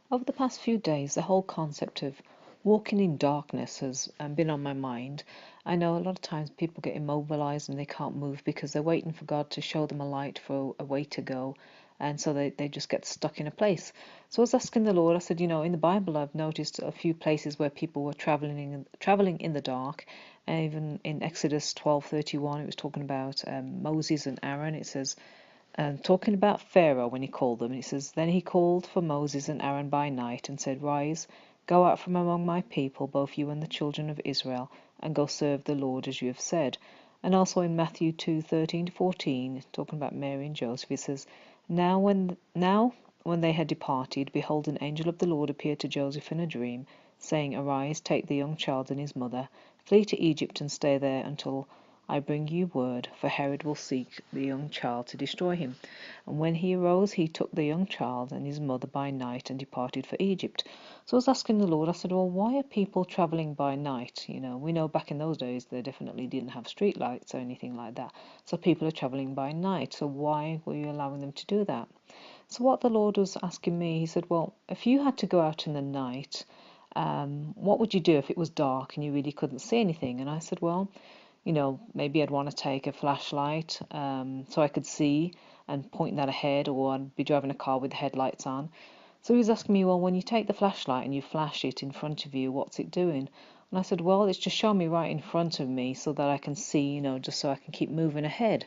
Over the past few days, the whole concept of walking in darkness has been on my mind. I know a lot of times people get immobilized and they can't move because they're waiting for God to show them a light for a way to go. And so they just get stuck in a place. So I was asking the Lord, I said, in the Bible, I've noticed a few places where people were traveling in the dark. And even in Exodus 12:31, it was talking about Moses and Aaron. It says, talking about Pharaoh when he called them, and it says, Then he called for Moses and Aaron by night and said, Rise, go out from among my people, both you and the children of Israel, and go serve the Lord as you have said. And also in Matthew 2:13 to 14, talking about Mary and Joseph, it says, Now when they had departed, behold, an angel of the Lord appeared to Joseph in a dream, saying, Arise, take the young child and his mother, flee to Egypt and stay there until I bring you word, for Herod will seek the young child to destroy him. And when he arose, he took the young child and his mother by night and departed for Egypt. So I was asking the Lord, I said, Well, why are people traveling by night? We know back in those days they definitely didn't have street lights or anything like that. So people are traveling by night. So why were you allowing them to do that? So what the Lord was asking me, he said, Well, if you had to go out in the night, what would you do if it was dark and you really couldn't see anything? And I said, Well, maybe I'd want to take a flashlight so I could see and point that ahead, or I'd be driving a car with the headlights on. So he was asking me, well, when you take the flashlight and you flash it in front of you, what's it doing? And I said, well, it's just showing me right in front of me so that I can see, just so I can keep moving ahead.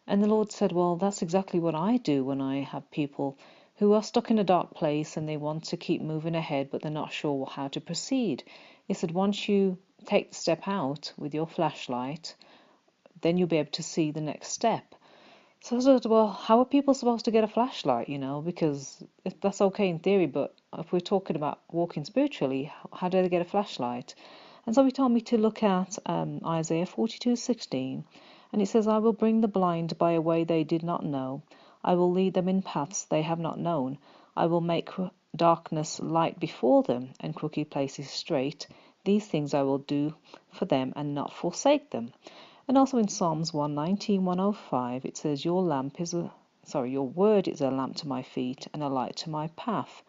And the Lord said, well, that's exactly what I do when I have people who are stuck in a dark place and they want to keep moving ahead, but they're not sure how to proceed. He said, once you take the step out with your flashlight, then you'll be able to see the next step. So I said, well, how are people supposed to get a flashlight, Because that's okay in theory, but if we're talking about walking spiritually, how do they get a flashlight? And so he told me to look at Isaiah 42:16, and it says, I will bring the blind by a way they did not know. I will lead them in paths they have not known. I will make darkness light before them, and crooked places straight. These things I will do for them and not forsake them. And also in Psalms 119, 105, it says, Your word is a lamp to my feet and a light to my path.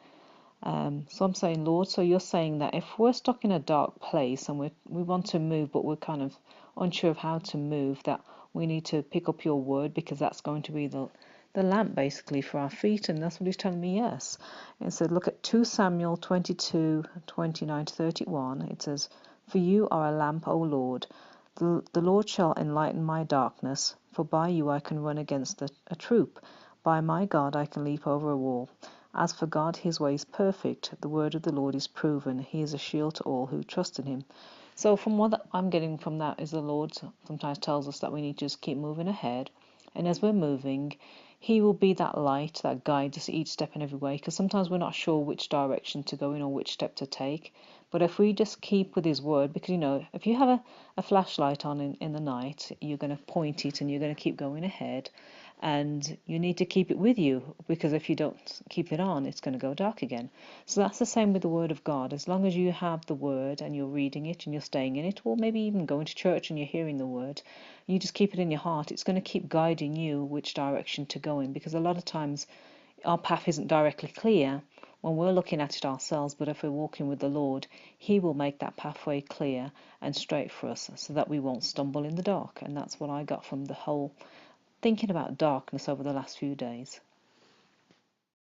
So I'm saying, Lord, so you're saying that if we're stuck in a dark place and we want to move, but we're kind of unsure of how to move, that we need to pick up your word because that's going to be the lamp basically for our feet. And that's what he's telling me, yes. And so look at 2 Samuel 22, 29 to 31. It says, For you are a lamp, O Lord. The Lord shall enlighten my darkness, for by you I can run against a troop. By my God I can leap over a wall. As for God, his way is perfect. The word of the Lord is proven. He is a shield to all who trust in him. So from what I'm getting from that is the Lord sometimes tells us that we need to just keep moving ahead. And as we're moving, he will be that light that guides us each step and every way. Because sometimes we're not sure which direction to go in or which step to take. But if we just keep with his word, because if you have a flashlight on in the night, you're going to point it and you're going to keep going ahead. And you need to keep it with you, because if you don't keep it on, it's going to go dark again. So that's the same with the Word of God. As long as you have the Word and you're reading it and you're staying in it, or maybe even going to church and you're hearing the Word, you just keep it in your heart. It's going to keep guiding you which direction to go in, because a lot of times our path isn't directly clear when we're looking at it ourselves, but if we're walking with the Lord, he will make that pathway clear and straight for us so that we won't stumble in the dark. And that's what I got from the whole thinking about darkness over the last few days.